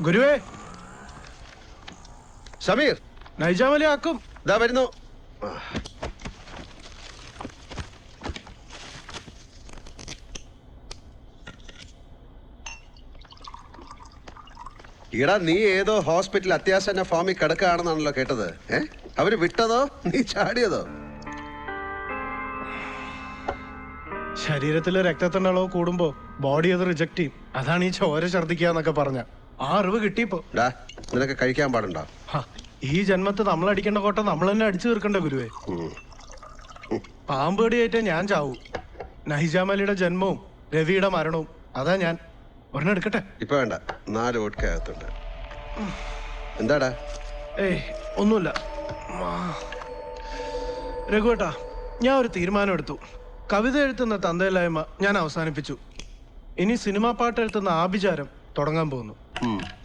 ഗുരുവേ, സമീർ, നൈജാമലി ആക്കും. ഇതാ വരുന്നു. ഈടാ, നീ ഏതോ ഹോസ്പിറ്റൽ അത്യാസന്ന ഫോമിൽ കിടക്കുകയാണെന്നാണല്ലോ കേട്ടത്. അവര് വിട്ടതോ നീ ചാടിയതോ? ശരീരത്തില് രക്തത്തിന്റെ അളവ് കൂടുമ്പോ ബോഡി അത് റിജക്ട് ചെയ്യും. അതാണ് ഈ ചോര ഛർദിക്കാന്നൊക്കെ പറഞ്ഞ. ആ അറിവ് കിട്ടിയപ്പോ നിനക്ക് കഴിക്കാൻ പാടുണ്ടോ? ഈ ജന്മത്ത് നമ്മളടിക്കേണ്ട കോട്ട നമ്മൾ തന്നെ അടിച്ചു തീർക്കണ്ട ഗുരുവേ. പാമ്പേടിയായിട്ട് ഞാൻ ചാവൂ. നൈജാമലിയുടെ ജന്മവും രവിയുടെ മരണവും അതാ ഞാൻ. ഒരെണ്ണം എടുക്കട്ടെ? ഇപ്പൊ വേണ്ട, 4 വോട്ട്ക അകത്തുണ്ട്. എന്താടാ? ഏയ് ഒന്നുമില്ല രഘുവേട്ടാ, ഞാൻ ഒരു തീരുമാനം എടുത്തു. കവിത എഴുത്തുന്ന തന്തയില്ലായ്മ ഞാൻ അവസാനിപ്പിച്ചു. ഇനി സിനിമാ പാട്ട് എഴുത്തുന്ന ആഭിചാരം തുടങ്ങാൻ പോകുന്നു.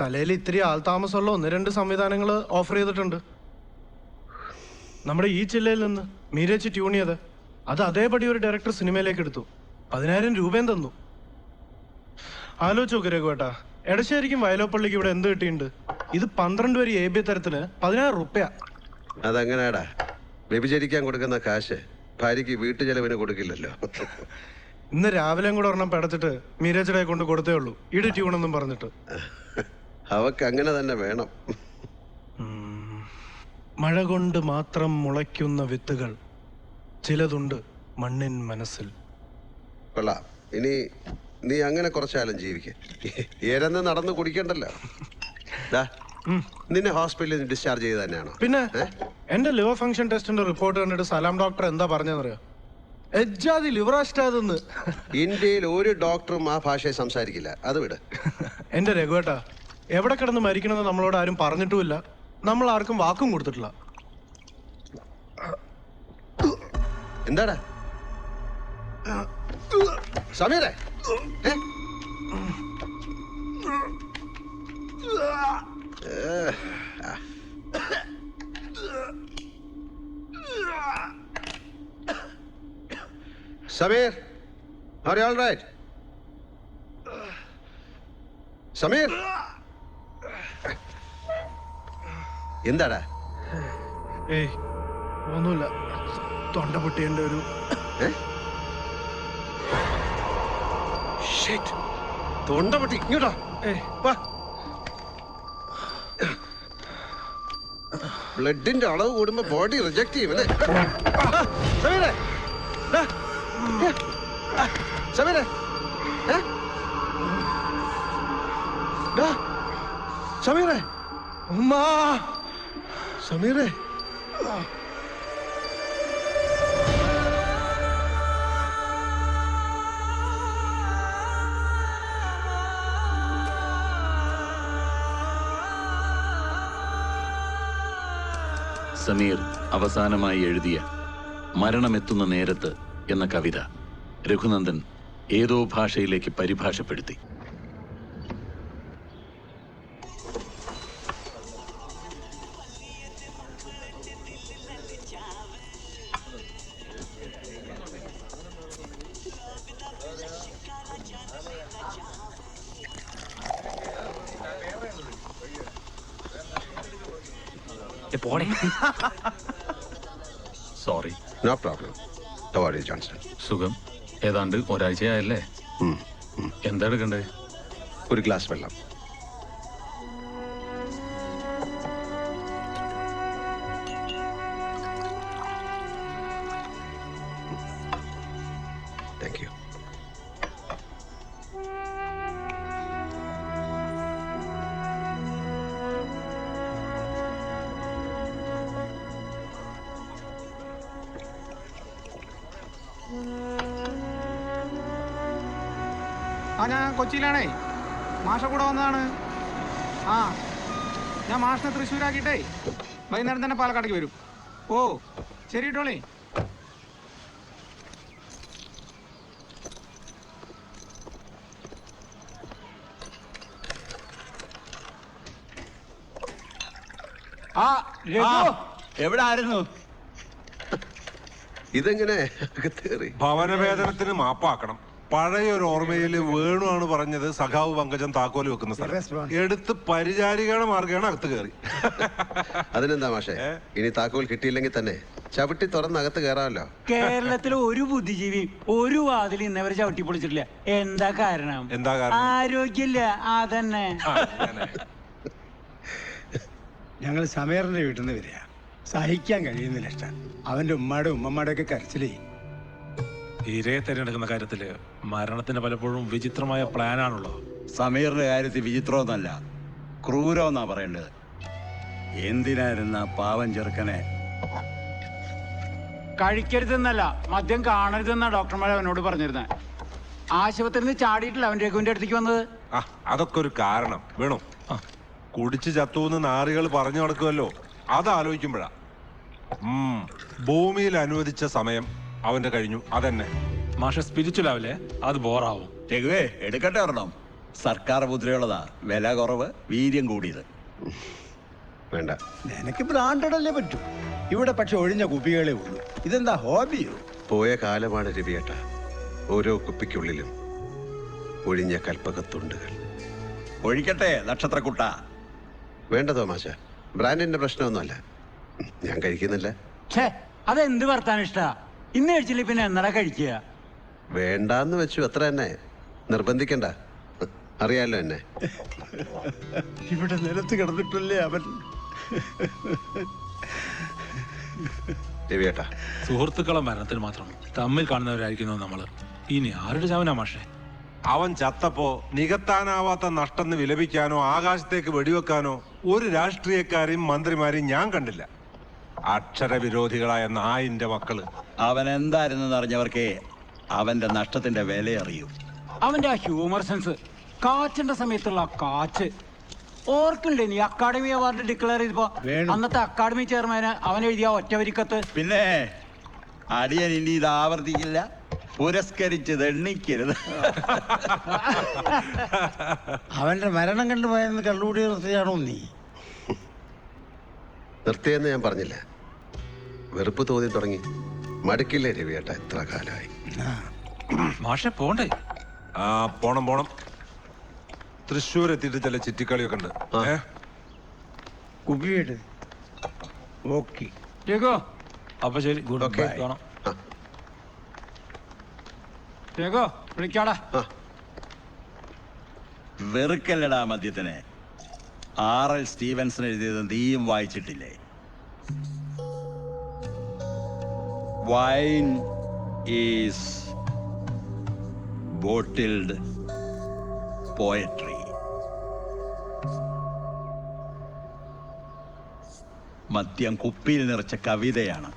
തലയിൽ ഇത്തിരി ആൾതാമസമുള്ള 1-2 സംവിധാനങ്ങൾ ഓഫർ ചെയ്തിട്ടുണ്ട്. നമ്മുടെ ഈ ജില്ലയിൽ നിന്ന് മീരച്ച് ട്യൂൺ ചെയ്ത് അത് അതേപടി ഒരു ഡയറക്ടർ സിനിമയിലേക്ക് എടുത്തു. 10,000 രൂപയും തന്നു. ആലോചിച്ച് നോക്ക് രഘുവേട്ടാ, എടശ്ശേരിക്കും വയലോപ്പള്ളിക്കും ഇവിടെ എന്ത് കിട്ടിയിട്ടുണ്ട്? ഇത് 12 വരി AB തരത്തിന് 10,000 രൂപ. അതെങ്ങനെയാടാ? വ്യഭിചരിക്കാൻ കൊടുക്കുന്ന കാശ് ഭാര്യക്ക് വീട്ടു ചെലവിന് കൊടുക്കില്ലല്ലോ. ഇന്ന് രാവിലെ കൂടെ ഒരെണ്ണം പെടച്ചിട്ട് മീരച്ചടെ കൊണ്ട് കൊടുത്തേ ഉള്ളൂ, ഇടി ട്യൂണെന്നും പറഞ്ഞിട്ട്. അവക്ക് അങ്ങനെ തന്നെ വേണം. മഴ കൊണ്ട് മാത്രം മുളയ്ക്കുന്ന വിത്തുകൾ ചിലതുണ്ട് മണ്ണിൻ മനസ്സിൽ. കൊള്ളാം. ഇനി നീ അങ്ങനെ കുറച്ചാലും ജീവിക്കേ. ഏരന്ന് നടന്ന് കുടിക്കണ്ടല്ലോ. നിന്നെ ഹോസ്പിറ്റലിൽ ഡിസ്ചാർജ് ചെയ്ത് തന്നെയാണോ? പിന്നെ എന്റെ ലിവർ ഫംഗ്ഷൻ ടെസ്റ്റിന്റെ റിപ്പോർട്ട് കണ്ടിട്ട് സലാം ഡോക്ടർ എന്താ പറഞ്ഞതെന്നറിയോ? എജ്ജാതി ലിവറാഷ്ടാതെന്ന്. ഇന്ത്യയിൽ ഒരു ഡോക്ടറും ആ ഭാഷയെ സംസാരിക്കില്ല. അത് വിട്. എന്റെ രഘുവേട്ടാ, എവിടെ കിടന്ന് മരിക്കണമെന്ന് നമ്മളോട് ആരും പറഞ്ഞിട്ടുമില്ല, നമ്മൾ ആർക്കും വാക്കും കൊടുത്തിട്ടില്ല. എന്താടാ സമീറേ? Sameer, are you all right? Sameer, എന്താടാ? ഏയ് ഒന്നുമില്ല, തൊണ്ട പൊട്ടിയന്റെ ഒരു തൊണ്ട പൊട്ടി. ഇങ്ങോട്ടാ. ബ്ലഡിന്റെ അളവ് കൂടുമ്പോ ബോഡി റിജക്ട് ചെയ്യും അല്ലേ? സമീറേ, സമീറേ, സമീറേ, ഉമ്മാ, സമീറേ. സമീർ അവസാനമായി എഴുതിയ മരണമെത്തുന്ന നേരത്ത് എന്ന കവിത രഘുനന്ദൻ ഏതോ ഭാഷയിലേക്ക് പരിഭാഷപ്പെടുത്തി. Sorry. No problem. How are you, Johnston? സുഖം. ഏതാണ്ട് ഒരാഴ്ചയായല്ലേ? എന്താ എടുക്കണ്ടേ? ഒരു ഗ്ലാസ് വെള്ളം. Thank you. ഞാൻ കൊച്ചിയിലാണേ, മാഷ കൂടെ വന്നതാണ്. ഞാൻ മാഷിനെ തൃശ്ശൂരാക്കിയിട്ടേ വൈകുന്നേരം തന്നെ പാലക്കാടേക്ക് വരും. ഓ ശരി കേട്ടോളേ. എവിടെ ആയിരുന്നു? ഇതെങ്ങനെ? ഭവനവേതനത്തിന് മാപ്പാക്കണം, പഴയൊരു ഓർമ്മയിൽ വേണുവാണ് പറഞ്ഞത് സഖാവ് പങ്കജം താക്കോല് വെക്കുന്ന സ്ഥലം എടുത്ത് പരിചാരികയുടെ മാർഗമാണ് അകത്ത് കയറി. അതിനെന്താ മാഷേ, ഇനി താക്കോൽ കിട്ടിയില്ലെങ്കിൽ തന്നെ ചവിട്ടി തുറന്ന് അകത്ത് കയറാമല്ലോ. കേരളത്തിലെ ഒരു ബുദ്ധിജീവി ഒരു വാതിൽ ഇന്നവരെ ചവിട്ടി പൊളിച്ചിട്ടില്ല. എന്താ കാരണം? ആരോഗ്യമില്ല. അതന്നെ. ഞങ്ങൾ സമീറിന്റെ വീട്ടിൽ നിന്ന് വരിക. സഹിക്കാൻ കഴിയുന്നില്ല ഇഷ്ടം. അവന്റെ ഉമ്മയുടെ ഉമ്മമ്മയുടെ ഒക്കെ കരച്ചിലേ. ഇരയെ തിരഞ്ഞെടുക്കുന്ന കാര്യത്തില് മരണത്തിന് പലപ്പോഴും വിചിത്രമായ പ്ലാനാണുള്ളത്. സമീറിന്റെ കാര്യത്തിൽ വിചിത്രമെന്നല്ല, ക്രൂരമെന്നാ പറയേണ്ടത്. എന്തിനായിരുന്ന പാവം ചെറുക്കനെ കഴിക്കരുതെന്നല്ല, മദ്യം കാണരുതെന്നാ ഡോക്ടർമാർ അവനോട് പറഞ്ഞിരുന്നത്. ആശുപത്രിയിൽ നിന്ന് ചാടിയിട്ടില്ല അവൻ രഘുവിന്റെ അടുത്തേക്ക് വന്നത്. അതൊക്കെ ഒരു കാരണം വേണു. കുടിച്ച് ചത്തൂന്ന് നാറികൾ പറഞ്ഞു നടക്കുമല്ലോ, അതാലോചിക്കുമ്പോഴാ. ഭൂമിയിൽ അനുവദിച്ച സമയം അവന്റെ കഴിഞ്ഞു. അതന്നെ മാഷ സ്പിരിച്വൽ ആവില്ലേ, അത് ബോറാവും. രഘുവേ എടുക്കട്ടെ ഒരെണ്ണം. സർക്കാർ മുദ്രയുള്ളതാ, വില കുറവ്, വീര്യം കൂടിയത്. വേണ്ട, നിനക്ക് ബ്രാൻഡഡ് അല്ലേ പറ്റൂ. ഇവിടെ പക്ഷെ ഒഴിഞ്ഞ കുപ്പികളേ ഉള്ളൂ. ഇതെന്താ ഹോബിയോ? പോയ കാലമാണ് രവിയേട്ട. ഓരോ കുപ്പിക്കുള്ളിലും ഒഴിഞ്ഞ കൽപ്പകത്തുണ്ടുകൾ. ഒഴിക്കട്ടെ നക്ഷത്രക്കുട്ട. വേണ്ട തോമാശ, ബ്രാൻഡിന്റെ പ്രശ്നമൊന്നുമല്ല. ഞാൻ കഴിക്കുന്നില്ല. ഛേ, അതെന്ത് വർത്താൻ ഇഷ്ടാ? ഇന്ന് കഴിച്ചില്ല പിന്നെ എന്നടാ കഴിക്കുക? വേണ്ടാന്ന് വെച്ചു, അത്ര തന്നെ. നിർബന്ധിക്കണ്ട, അറിയാലോ എന്നെ. ഇവിടെ നിലത്ത് കിടന്നിട്ടല്ലേ അവൻ. രവിയേട്ടാ, സുഹൃത്തുക്കളെ മരണത്തിന് മാത്രം തമ്മിൽ കാണുന്നവരായിരിക്കുന്നു നമ്മള്. ഇനി ആരുടെ ചാവനാ മാഷേ? അവൻ ചത്തപ്പോ നികത്താനാവാത്ത നഷ്ടം വിലപിക്കാനോ ആകാശത്തേക്ക് വെടിവെക്കാനോ ഒരു രാഷ്ട്രീയക്കാരെയും മന്ത്രിമാരെയും ഞാൻ കണ്ടില്ല. അക്ഷരവിരോധികളായ നായിന്റെ മക്കള്. അവൻ എന്തായിരുന്നെന്ന് അറിഞ്ഞവർക്കേ അവന്റെ നഷ്ടത്തിന്റെ വില അറിയൂ. അവന്റെ ആ ഹ്യൂമർ സെൻസ്, കാച്ചിന്റെ സമയത്തുള്ള ആ കാച്ച് ഓർക്കില്ലേ? നീ അക്കാഡമി അവാർഡ് ഡിക്ലെയർ ചെയ്തപ്പോ അന്നത്തെ അക്കാഡമി ചെയർമാന് അവൻ എഴുതിയ ഒറ്റവരിക്കത്ത്. പിന്നെ അടിയൻ ഇനി ഇത് ആവർത്തിക്കില്ല, പുരസ്കരിച്ചത് എണ്ണിക്കരുത്. അവന്റെ മരണം കണ്ടുപോയെന്ന് കള്ളുകൂടി നിർത്തിയാണോ നീ? നിർത്തിയെന്ന് ഞാൻ പറഞ്ഞില്ല. വെറുപ്പ് തോന്നി തുടങ്ങി. മടുക്കില്ലേ രവിയേട്ട? എത്ര കാലമായി. മാഷെ പോണ്ടേ? പോണം പോണം. തൃശ്ശൂർ എത്തിയിട്ട് ചില ചിറ്റിക്കളിയൊക്കെ ഉണ്ട്. കുപ്പിയിട്ട് ഓക്കെ. രഘു, അപ്പൊ ശരി, ഗുഡ്. Okay. കാണാം. രഘു വിളിക്കാടാ. വെറുക്കല്ലടാ മദ്യത്തിനെ. R.L. സ്റ്റീവൻസൺ എഴുതിയത് നീയും വായിച്ചിട്ടില്ലേ? Wine is bottled poetry. മദ്യം കുപ്പിയിൽ നിറച്ച കവിതയാണ്.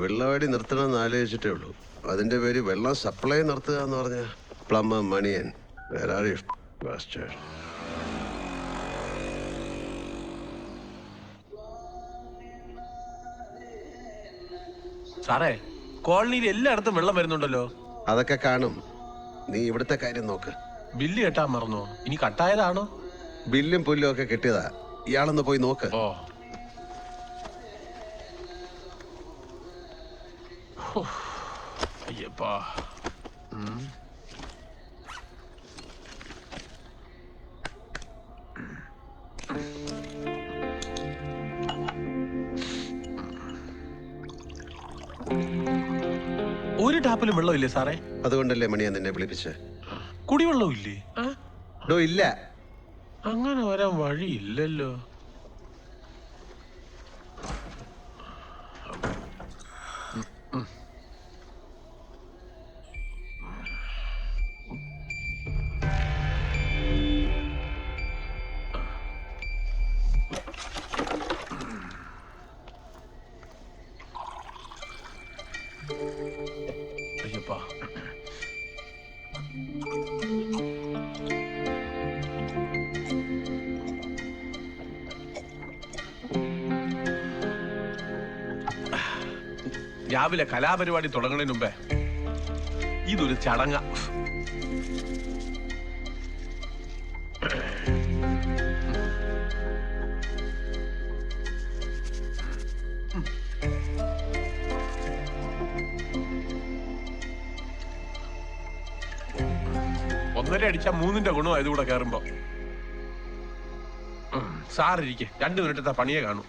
വെള്ളവാടി നിർത്തണമെന്ന് ആലോചിച്ചിട്ടേ ഉള്ളൂ. അതിന്റെ പേര് വെള്ളം സപ്ലൈ നിർത്തുക എന്ന് പറഞ്ഞ പ്ലംബർ മണിയൻ. സാറേ കോളനിയിൽ എല്ലായിടത്തും വെള്ളം വരുന്നുണ്ടല്ലോ. അതൊക്കെ കാണും. നീ ഇവിടുത്തെ കാര്യം നോക്ക്. ബില്ല് കെട്ടാൻ മറന്നോ? ഇനി കട്ടായതാണോ? ബില്ലും പുല്ലും ഒക്കെ കിട്ടിയതാ. ഇയാളൊന്ന് പോയി നോക്ക്. ഓ അയ്യപ്പാ. ഒരു ടാപ്പിലും വെള്ളമില്ലേ സാറേ? അതുകൊണ്ടല്ലേ മണിയാ നിന്നെ വിളിപ്പിച്ച്. കുടിവെള്ളവും ഇല്ലേ? ഇല്ല. അങ്ങനെ വരാൻ വഴിയില്ലല്ലോ. അയ്യപ്പാ. രാവിലെ കലാപരിപാടി തുടങ്ങുന്നതിന് മുമ്പേ ഇതൊരു ചടങ്ങ. ഒന്നര അടിച്ച 3ന്റെ ഗുണമായത് കൂടെ കയറുമ്പോ. സാറിരിക്കെ 2 മിനിറ്റത്തെ പണിയെ കാണൂ.